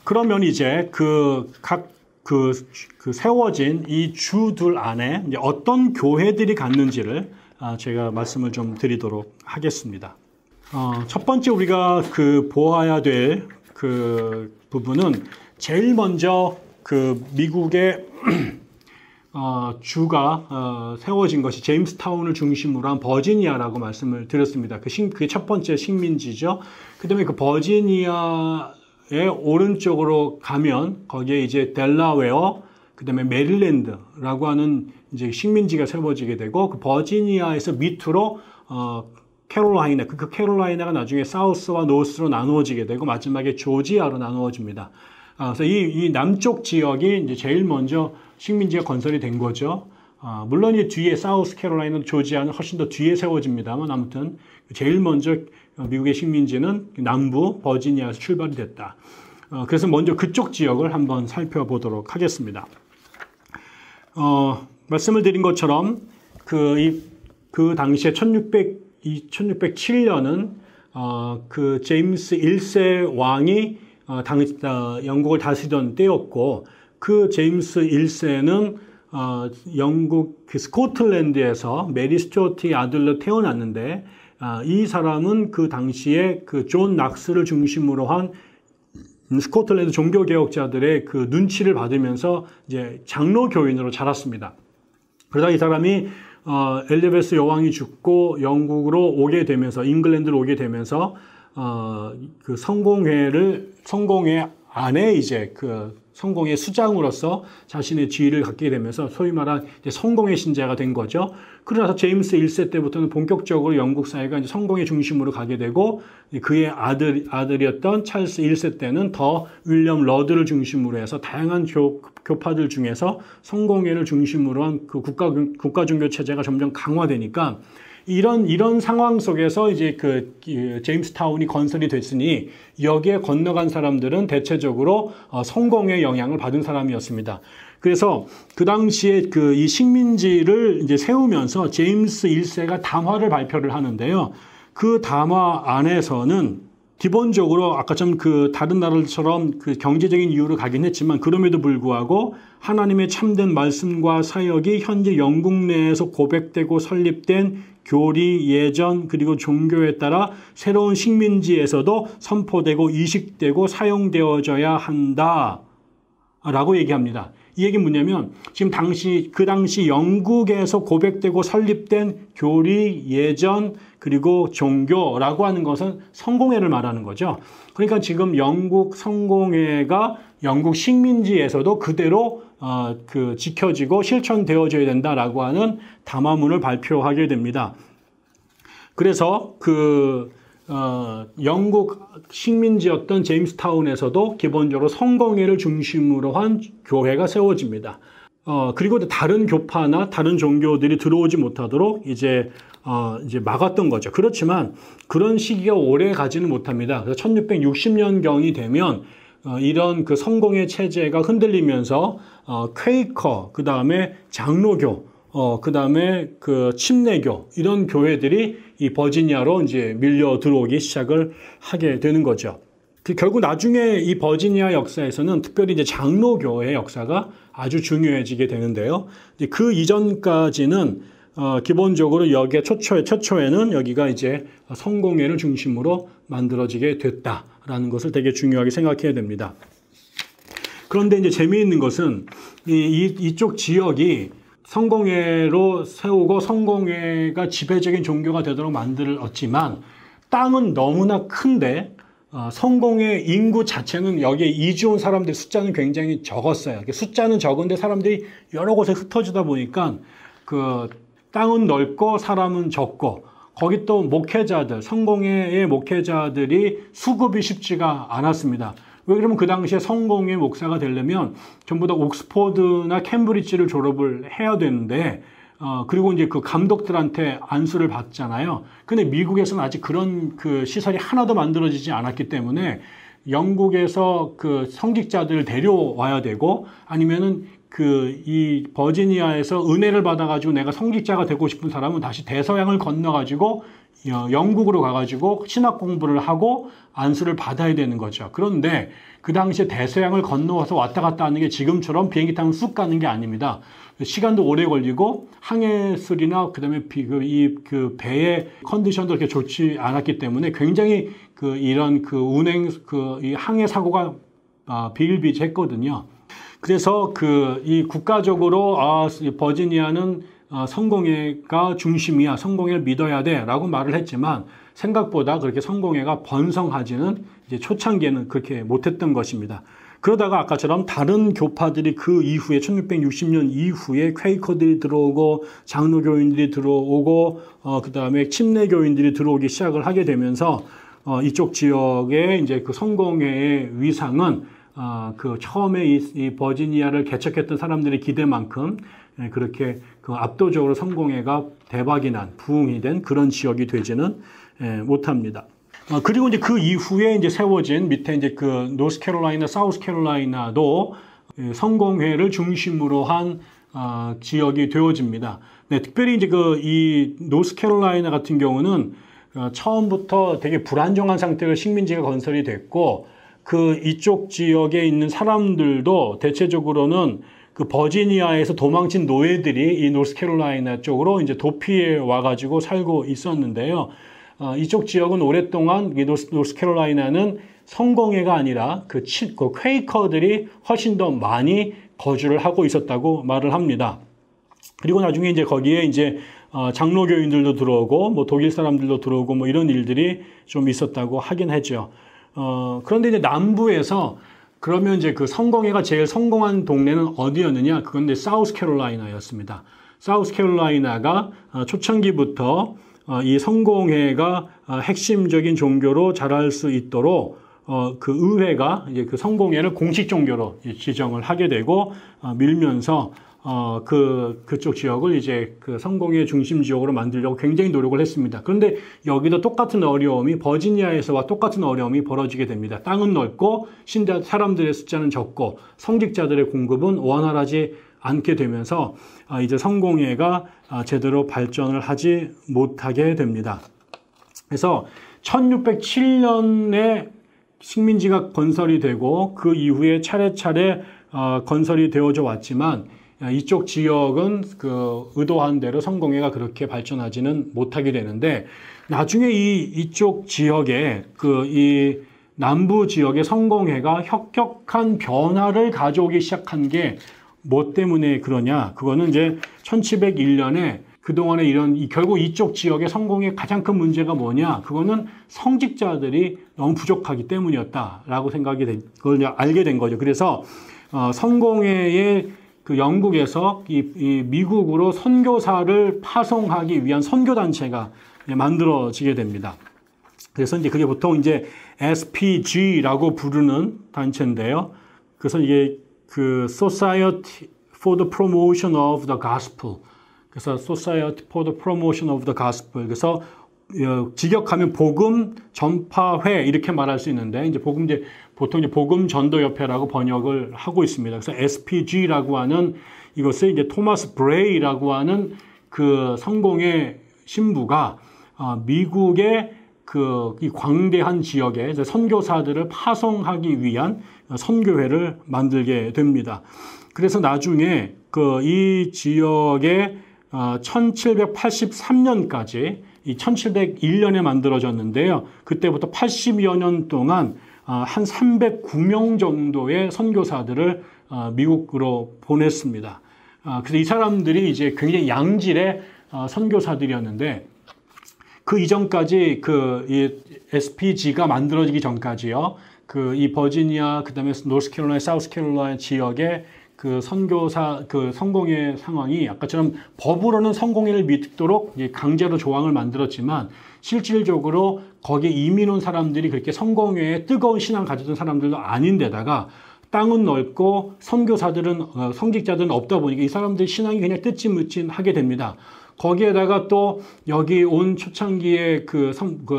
그러면 이제 세워진 이 주들 안에 이제 어떤 교회들이 갔는지를 제가 말씀을 좀 드리도록 하겠습니다. 첫 번째 우리가 보아야 될 부분은 제일 먼저 미국의 주가 세워진 것이 제임스타운을 중심으로 한 버지니아라고 말씀을 드렸습니다. 그게 첫 번째 식민지죠. 그다음에 버지니아의 오른쪽으로 가면 거기에 이제 델라웨어, 그다음에 메릴랜드라고 하는 이제 식민지가 세워지게 되고 버지니아에서 밑으로 캐롤라이나, 캐롤라이나가 나중에 사우스와 노스로 나누어지게 되고 마지막에 조지아로 나누어집니다. 그래서 이 남쪽 지역이 이제 제일 먼저 식민지가 건설이 된 거죠. 물론 이 뒤에 사우스 캐롤라이나, 조지아는 훨씬 더 뒤에 세워집니다만 아무튼 제일 먼저 미국의 식민지는 남부 버지니아에서 출발이 됐다. 그래서 먼저 그쪽 지역을 한번 살펴보도록 하겠습니다. 말씀을 드린 것처럼 그 당시에 1607년은 제임스 1세 왕이 영국을 다스리던 때였고 그 제임스 1세는 영국 스코틀랜드에서 메리 스튜어트의 아들로 태어났는데 이 사람은 그 당시에 존 낙스를 중심으로 한 스코틀랜드 종교개혁자들의 눈치를 받으면서 이제 장로교인으로 자랐습니다. 그러다 이 사람이 엘리자베스 여왕이 죽고 영국으로 오게 되면서 잉글랜드로 오게 되면서 성공회 안에 이제 성공의 수장으로서 자신의 지위를 갖게 되면서 소위 말한 이제 성공의 신자가 된 거죠. 그러나서 제임스 1세 때부터는 본격적으로 영국 사회가 이제 성공의 중심으로 가게 되고 그의 아들이었던 찰스 1세 때는 더 윌리엄 러드를 중심으로 해서 다양한 교파들 중에서 성공회를 중심으로 한 국가 종교 체제가 점점 강화되니까 이런 상황 속에서 이제 제임스타운이 건설이 됐으니 여기에 건너간 사람들은 대체적으로 성공의 영향을 받은 사람이었습니다. 그래서 그 당시에 이 식민지를 이제 세우면서 제임스 1세가 담화를 발표를 하는데요. 그 담화 안에서는 기본적으로 아까처럼 다른 나라들처럼 경제적인 이유로 가긴 했지만 그럼에도 불구하고 하나님의 참된 말씀과 사역이 현재 영국 내에서 고백되고 설립된 교리, 예전, 그리고 종교에 따라 새로운 식민지에서도 선포되고 이식되고 사용되어져야 한다 라고 얘기합니다. 이 얘기는 뭐냐면 지금 그 당시 영국에서 고백되고 설립된 교리, 예전, 그리고 종교라고 하는 것은 성공회를 말하는 거죠. 그러니까 지금 영국 성공회가 영국 식민지에서도 그대로 지켜지고 실천되어져야 된다라고 하는 담화문을 발표하게 됩니다. 그래서 영국 식민지였던 제임스타운에서도 기본적으로 성공회를 중심으로 한 교회가 세워집니다. 그리고 다른 교파나 다른 종교들이 들어오지 못하도록 이제 막았던 거죠. 그렇지만 그런 시기가 오래 가지는 못합니다. 그래서 1660년경이 되면 이런 성공회 체제가 흔들리면서 퀘이커, 그 다음에 장로교, 그 다음에 침례교 이런 교회들이 이 버지니아로 이제 밀려 들어오기 시작을 하게 되는 거죠. 결국 나중에 이 버지니아 역사에서는 특별히 이제 장로교의 역사가 아주 중요해지게 되는데요. 그 이전까지는 기본적으로 여기에 최초에는 여기가 이제 성공회를 중심으로 만들어지게 됐다라는 것을 되게 중요하게 생각해야 됩니다. 그런데 이제 재미있는 것은 이쪽 지역이 성공회로 세우고 성공회가 지배적인 종교가 되도록 만들었지만 땅은 너무나 큰데 성공회 인구 자체는 여기에 이주 온 사람들 숫자는 굉장히 적었어요. 숫자는 적은데 사람들이 여러 곳에 흩어지다 보니까 땅은 넓고 사람은 적고 거기 또 목회자들, 성공회의 목회자들이 수급이 쉽지가 않았습니다. 왜 그러면 그 당시에 성공회 목사가 되려면 전부 다 옥스포드나 캠브리지를 졸업을 해야 되는데 그리고 이제 감독들한테 안수를 받잖아요. 근데 미국에서는 아직 그런 시설이 하나도 만들어지지 않았기 때문에 영국에서 성직자들을 데려와야 되고 아니면은 이 버지니아에서 은혜를 받아가지고 내가 성직자가 되고 싶은 사람은 다시 대서양을 건너가지고 영국으로 가가지고 신학 공부를 하고 안수를 받아야 되는 거죠. 그런데 그 당시에 대서양을 건너와서 왔다 갔다 하는 게 지금처럼 비행기 타면 쑥 가는 게 아닙니다. 시간도 오래 걸리고 항해술이나 그다음에 그 배의 컨디션도 그렇게 좋지 않았기 때문에 굉장히 이런 운행 이 항해 사고가 비일비재했거든요. 그래서 이 국가적으로 버지니아는 성공회가 중심이야, 성공회를 믿어야 돼라고 말을 했지만 생각보다 그렇게 성공회가 번성하지는 이제 초창기에는 그렇게 못했던 것입니다. 그러다가 아까처럼 다른 교파들이 그 이후에 1660년 이후에 퀘이커들이 들어오고 장로교인들이 들어오고 그다음에 침례교인들이 들어오기 시작을 하게 되면서 이쪽 지역의 이제 그 성공회의 위상은 처음에 이 버지니아를 개척했던 사람들의 기대만큼 그렇게 압도적으로 성공회가 대박이 난, 부흥이 된 그런 지역이 되지는 못합니다. 그리고 이제 그 이후에 이제 세워진 밑에 이제 노스캐롤라이나, 사우스캐롤라이나도 성공회를 중심으로 한 지역이 되어집니다. 네, 특별히 이제 이 노스캐롤라이나 같은 경우는 처음부터 되게 불안정한 상태로 식민지가 건설이 됐고 이쪽 지역에 있는 사람들도 대체적으로는 버지니아에서 도망친 노예들이 이 노스캐롤라이나 쪽으로 이제 도피해 와가지고 살고 있었는데요. 이쪽 지역은 오랫동안 노스캐롤라이나는 성공회가 아니라 퀘이커들이 훨씬 더 많이 거주를 하고 있었다고 말을 합니다. 그리고 나중에 이제 거기에 이제 장로교인들도 들어오고 뭐 독일 사람들도 들어오고 뭐 이런 일들이 좀 있었다고 하긴 했죠. 그런데 이제 남부에서 그러면 이제 성공회가 제일 성공한 동네는 어디였느냐? 그건 이제 사우스캐롤라이나였습니다. 사우스캐롤라이나가 초창기부터 이 성공회가 핵심적인 종교로 자랄 수 있도록 그 의회가 이제 성공회를 공식 종교로 지정을 하게 되고 밀면서 그쪽 지역을 이제 성공회 중심 지역으로 만들려고 굉장히 노력을 했습니다. 그런데 여기도 똑같은 어려움이 버지니아에서와 똑같은 어려움이 벌어지게 됩니다. 땅은 넓고 신자 사람들의 숫자는 적고 성직자들의 공급은 원활하지 않게 되면서 이제 성공회가 제대로 발전을 하지 못하게 됩니다. 그래서 1607년에 식민지가 건설이 되고 그 이후에 차례차례 건설이 되어져 왔지만 이쪽 지역은 의도한 대로 성공회가 그렇게 발전하지는 못하게 되는데 나중에 이쪽 지역에 이 남부 지역의 성공회가 혁혁한 변화를 가져오기 시작한 게 뭐 때문에 그러냐? 그거는 이제 1701년에 그동안에 결국 이쪽 지역의 성공의 가장 큰 문제가 뭐냐? 그거는 성직자들이 너무 부족하기 때문이었다라고 그걸 알게 된 거죠. 그래서 성공회의 영국에서 이 미국으로 선교사를 파송하기 위한 선교단체가 만들어지게 됩니다. 그래서 이제 그게 보통 이제 SPG라고 부르는 단체인데요. 그래서 이게 Society for the Promotion of the Gospel. 그래서 Society for the Promotion of the Gospel. 그래서 직역하면 복음 전파회 이렇게 말할 수 있는데 이제 보통 이제 복음 전도 협회라고 번역을 하고 있습니다. 그래서 SPG라고 하는 이것을 이제 토마스 브레이라고 하는 성공의 신부가 미국의 이 광대한 지역에 선교사들을 파송하기 위한 선교회를 만들게 됩니다. 그래서 나중에 이 지역에 1783년까지 이 1701년에 만들어졌는데요. 그때부터 80여 년 동안 한 309명 정도의 선교사들을 미국으로 보냈습니다. 그래서 이 사람들이 이제 굉장히 양질의 선교사들이었는데 그 이전까지 이 SPG가 만들어지기 전까지요. 이 버지니아, 그다음에 노스캐롤라이나, 사우스캐롤라이나 지역의 성공회 상황이 아까처럼 법으로는 성공회를 믿도록 강제로 조항을 만들었지만 실질적으로 거기에 이민 온 사람들이 그렇게 성공회에 뜨거운 신앙을 가졌던 사람들도 아닌데다가 땅은 넓고 성직자들은 없다 보니까 이 사람들 신앙이 그냥 뜨찐무찐하게 됩니다. 거기에다가 또 여기 온 초창기에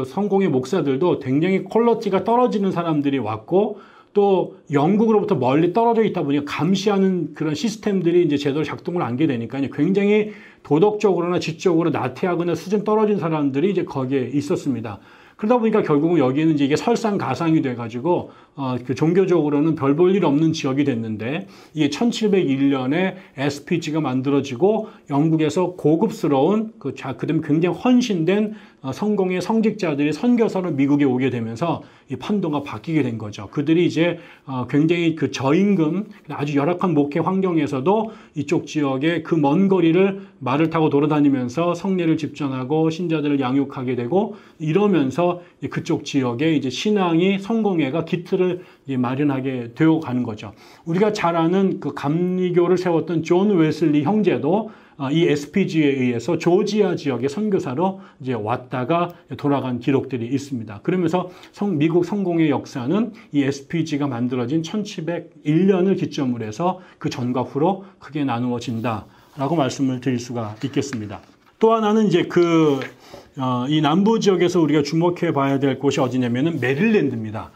성공의 목사들도 굉장히 퀄리티가 떨어지는 사람들이 왔고 또 영국으로부터 멀리 떨어져 있다 보니까 감시하는 그런 시스템들이 이제 제대로 작동을 안 하게 되니까 굉장히 도덕적으로나 지적으로 나태하거나 수준 떨어진 사람들이 이제 거기에 있었습니다. 그러다 보니까 결국은 여기는 이제 이게 설상가상이 돼가지고 그 종교적으로는 별 볼 일 없는 지역이 됐는데 이게 1701년에 SPG가 만들어지고 영국에서 고급스러운 그다음에 굉장히 헌신된 성공의 성직자들이 선교사로 미국에 오게 되면서 이 판도가 바뀌게 된 거죠. 그들이 이제 굉장히 그 저임금 아주 열악한 목회 환경에서도 이쪽 지역의 그 먼 거리를 말을 타고 돌아다니면서 성례를 집전하고 신자들을 양육하게 되고 이러면서 그쪽 지역에 이제 신앙이 성공회가 기틀을 마련하게 되어 가는 거죠. 우리가 잘 아는 그 감리교를 세웠던 존 웨슬리 형제도 이 SPG에 의해서 조지아 지역의 선교사로 이제 왔다가 돌아간 기록들이 있습니다. 그러면서 미국 성공의 역사는 이 SPG가 만들어진 1701년을 기점으로 해서 그 전과 후로 크게 나누어진다라고 말씀을 드릴 수가 있겠습니다. 또 하나는 이제 이 남부 지역에서 우리가 주목해 봐야 될 곳이 어디냐면은 메릴랜드입니다.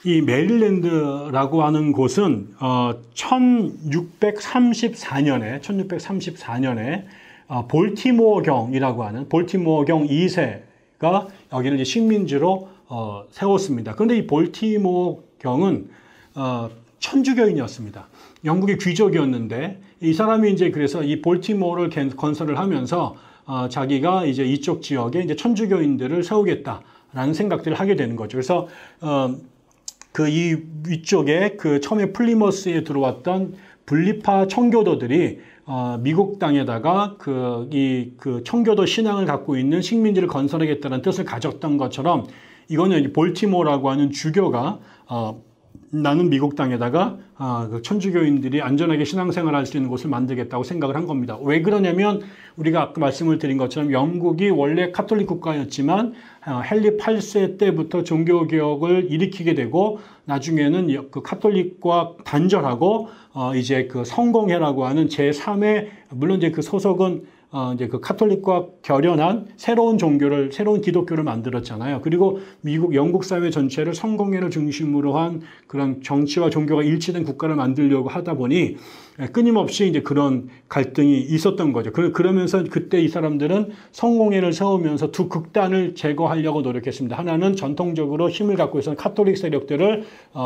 이 메릴랜드라고 하는 곳은 1634년에 볼티모어경이라고 하는 볼티모어경 2세가 여기를 이제 식민지로 세웠습니다. 그런데 이 볼티모어경은 천주교인이었습니다. 영국의 귀족이었는데 이 사람이 이제 그래서 이 볼티모어를 건설을 하면서 자기가 이제 이쪽 지역에 이제 천주교인들을 세우겠다라는 생각들을 하게 되는 거죠. 그래서 위쪽에 처음에 플리머스에 들어왔던 분리파 청교도들이 미국 땅에다가 청교도 신앙을 갖고 있는 식민지를 건설하겠다는 뜻을 가졌던 것처럼 이거는 볼티모어라고 하는 주교가 나는 미국 땅에다가 천주교인들이 안전하게 신앙생활을 할 수 있는 곳을 만들겠다고 생각을 한 겁니다. 왜 그러냐면 우리가 아까 말씀을 드린 것처럼 영국이 원래 카톨릭 국가였지만 헨리 8세 때부터 종교개혁을 일으키게 되고 나중에는 그 카톨릭과 단절하고 이제 그 성공회라고 하는 제3의 물론 이제 그 소속은 이제 그 카톨릭과 결연한 새로운 기독교를 만들었잖아요. 그리고 영국 사회 전체를 성공회를 중심으로 한 그런 정치와 종교가 일치된 국가를 만들려고 하다 보니 끊임없이 이제 그런 갈등이 있었던 거죠. 그러면서 그때 이 사람들은 성공회를 세우면서 두 극단을 제거하려고 노력했습니다. 하나는 전통적으로 힘을 갖고 있었던 카톨릭 세력들을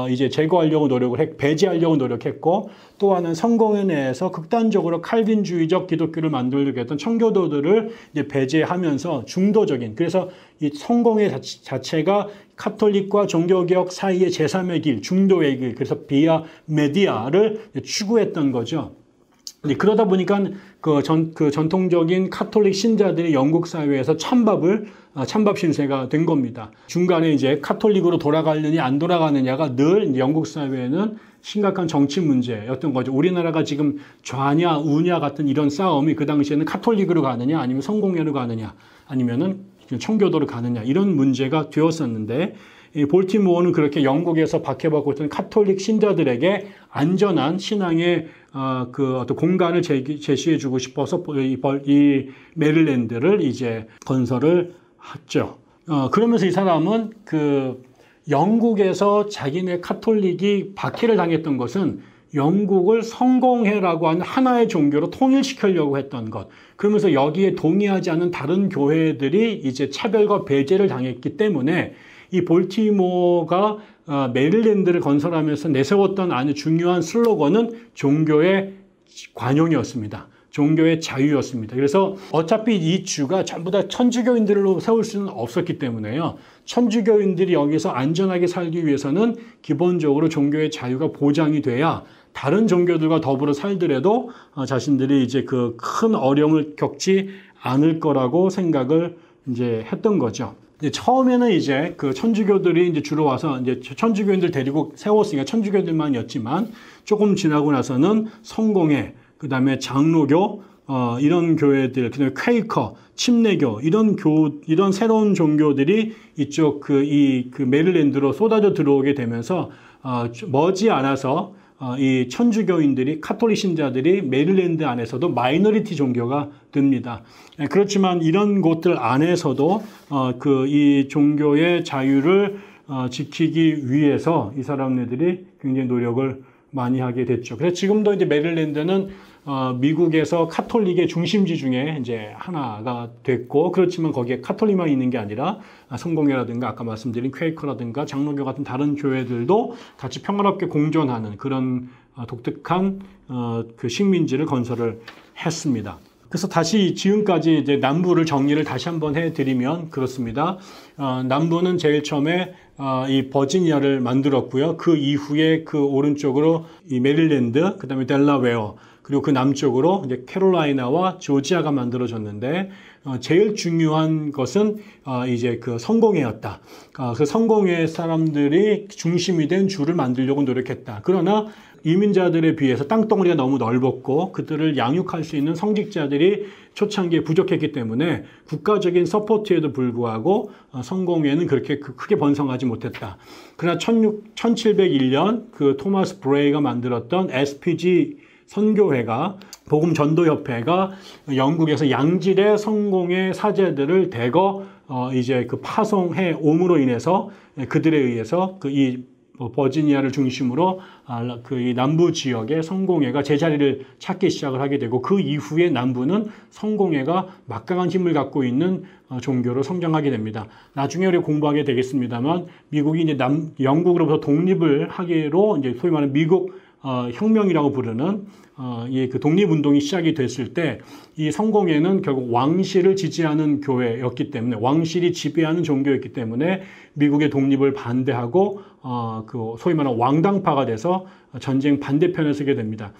이제 제거하려고 배제하려고 노력했고 또 하나는 성공회 내에서 극단적으로 칼빈주의적 기독교를 만들려고 했던 청교도들을 이제 배제하면서 중도적인 그래서 이 성공회 자체가 카톨릭과 종교개혁 사이의 제3의 길, 중도의 길, 그래서 비아 메디아를 추구했던 거죠. 그러다 보니까 전통적인 카톨릭 신자들이 영국 사회에서 찬밥 신세가 된 겁니다. 중간에 이제 카톨릭으로 돌아가느냐 안 돌아가느냐가 늘 영국 사회에는 심각한 정치 문제였던 거죠. 우리나라가 지금 좌냐 우냐 같은 이런 싸움이 그 당시에는 카톨릭으로 가느냐 아니면 성공회로 가느냐 아니면은 청교도로 가느냐 이런 문제가 되었었는데 이 볼티모어는 그렇게 영국에서 박해받고 있던 카톨릭 신자들에게 안전한 신앙의 어떤 공간을 제시해주고 싶어서 이 메릴랜드를 이제 건설을 했죠. 그러면서 이 사람은 영국에서 자기네 카톨릭이 박해를 당했던 것은 영국을 성공회라고 하는 하나의 종교로 통일시키려고 했던 것. 그러면서 여기에 동의하지 않는 다른 교회들이 이제 차별과 배제를 당했기 때문에 이 볼티모어가 메릴랜드를 건설하면서 내세웠던 아주 중요한 슬로건은 종교의 관용이었습니다. 종교의 자유였습니다. 그래서 어차피 이 주가 전부 다 천주교인들로 세울 수는 없었기 때문에요. 천주교인들이 여기서 안전하게 살기 위해서는 기본적으로 종교의 자유가 보장이 돼야 다른 종교들과 더불어 살더라도 자신들이 이제 그 큰 어려움을 겪지 않을 거라고 생각을 이제 했던 거죠. 처음에는 이제 그 천주교들이 이제 주로 와서 이제 천주교인들 데리고 세웠으니까 천주교들만이었지만 조금 지나고 나서는 성공회, 그 다음에 장로교, 이런 교회들, 그 다음에 퀘이커, 침례교, 이런 새로운 종교들이 이쪽 그 메릴랜드로 쏟아져 들어오게 되면서, 머지않아서, 이 천주교인들이, 카톨릭 신자들이 메릴랜드 안에서도 마이너리티 종교가 됩니다. 그렇지만 이런 곳들 안에서도, 이 종교의 자유를, 지키기 위해서 이 사람들이 굉장히 노력을 많이 하게 됐죠. 그래서 지금도 이제 메릴랜드는 미국에서 카톨릭의 중심지 중에 이제 하나가 됐고, 그렇지만 거기에 카톨릭만 있는 게 아니라 성공회라든가 아까 말씀드린 퀘이커라든가 장로교 같은 다른 교회들도 같이 평화롭게 공존하는 그런 독특한 그 식민지를 건설을 했습니다. 그래서 다시 지금까지 이제 남부를 정리를 다시 한번 해드리면 그렇습니다. 남부는 제일 처음에 이 버지니아를 만들었고요. 그 이후에 그 오른쪽으로 이 메릴랜드, 그 다음에 델라웨어, 그리고 그 남쪽으로 이제 캐롤라이나와 조지아가 만들어졌는데, 제일 중요한 것은 이제 그 성공회였다. 그 성공회 사람들이 중심이 된 주를 만들려고 노력했다. 그러나 이민자들에 비해서 땅덩어리가 너무 넓었고 그들을 양육할 수 있는 성직자들이 초창기에 부족했기 때문에 국가적인 서포트에도 불구하고 성공회는 그렇게 크게 번성하지 못했다. 그러나 1701년 그 토마스 브레이가 만들었던 SPG 선교회가 복음전도협회가 영국에서 양질의 성공의 사제들을 대거 이제 그 파송해 옴으로 인해서 그들에 의해서 이 버지니아를 중심으로 그 이 남부 지역의 성공회가 제자리를 찾기 시작을 하게 되고, 그 이후에 남부는 성공회가 막강한 힘을 갖고 있는 종교로 성장하게 됩니다. 나중에 우리 공부하게 되겠습니다만, 미국이 이제 영국으로부터 독립을 하기로 이제 소위 말하는 미국 혁명이라고 부르는 이 그 독립운동이 시작이 됐을 때, 이 성공회는 결국 왕실을 지지하는 교회였기 때문에, 왕실이 지배하는 종교였기 때문에 미국의 독립을 반대하고 그 소위 말하는 왕당파가 돼서 전쟁 반대편에 서게 됩니다.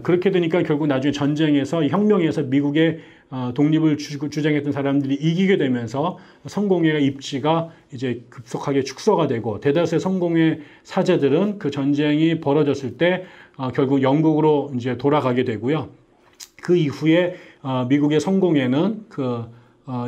그렇게 되니까 결국 나중에 전쟁에서, 혁명에서 미국의 독립을 주장했던 사람들이 이기게 되면서 성공회의 입지가 이제 급속하게 축소가 되고, 대다수의 성공회 사제들은 그 전쟁이 벌어졌을 때 결국 영국으로 이제 돌아가게 되고요. 그 이후에 미국의 성공회는 그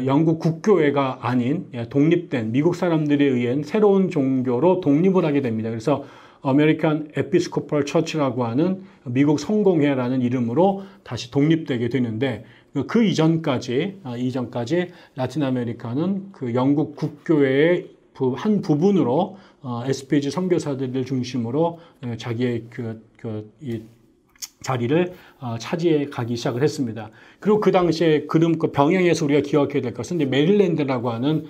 영국 국교회가 아닌 독립된 미국 사람들에 의한 새로운 종교로 독립을 하게 됩니다. 그래서 아메리칸 에피스코팔 처치라고 하는 미국 성공회라는 이름으로 다시 독립되게 되는데, 그 이전까지 라틴 아메리카는 그 영국 국교회의 한 부분으로 SPG 선교사들을 중심으로 자기의 이 자리를 차지해 가기 시작을 했습니다. 그리고 그 당시에 그 병행해서 우리가 기억해야 될 것은 이제 메릴랜드라고 하는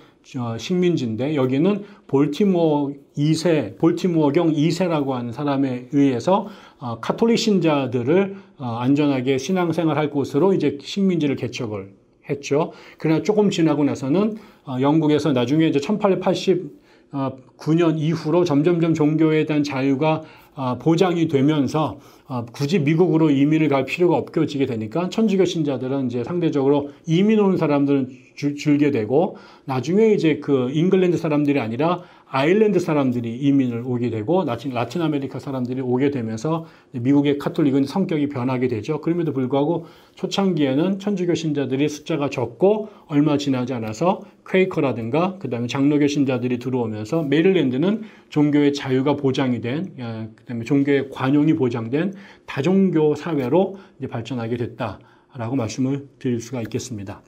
식민지인데, 여기는 볼티모어경 2세라고 하는 사람에 의해서 카톨릭 신자들을 안전하게 신앙생활할 곳으로 이제 식민지를 개척을 했죠. 그러나 조금 지나고 나서는 영국에서 나중에 이제 1889년 이후로 점점점 종교에 대한 자유가 보장이 되면서 굳이 미국으로 이민을 갈 필요가 없어지게 되니까 천주교 신자들은 이제 상대적으로 이민 온 사람들은 줄게 되고, 나중에 이제 그 잉글랜드 사람들이 아니라 아일랜드 사람들이 이민을 오게 되고 라틴 아메리카 사람들이 오게 되면서 미국의 카톨릭은 성격이 변하게 되죠. 그럼에도 불구하고 초창기에는 천주교 신자들이 숫자가 적고, 얼마 지나지 않아서 퀘이커라든가 그다음에 장로교 신자들이 들어오면서 메릴랜드는 종교의 자유가 보장이 된, 그다음에 종교의 관용이 보장된 다종교 사회로 이제 발전하게 됐다라고 말씀을 드릴 수가 있겠습니다.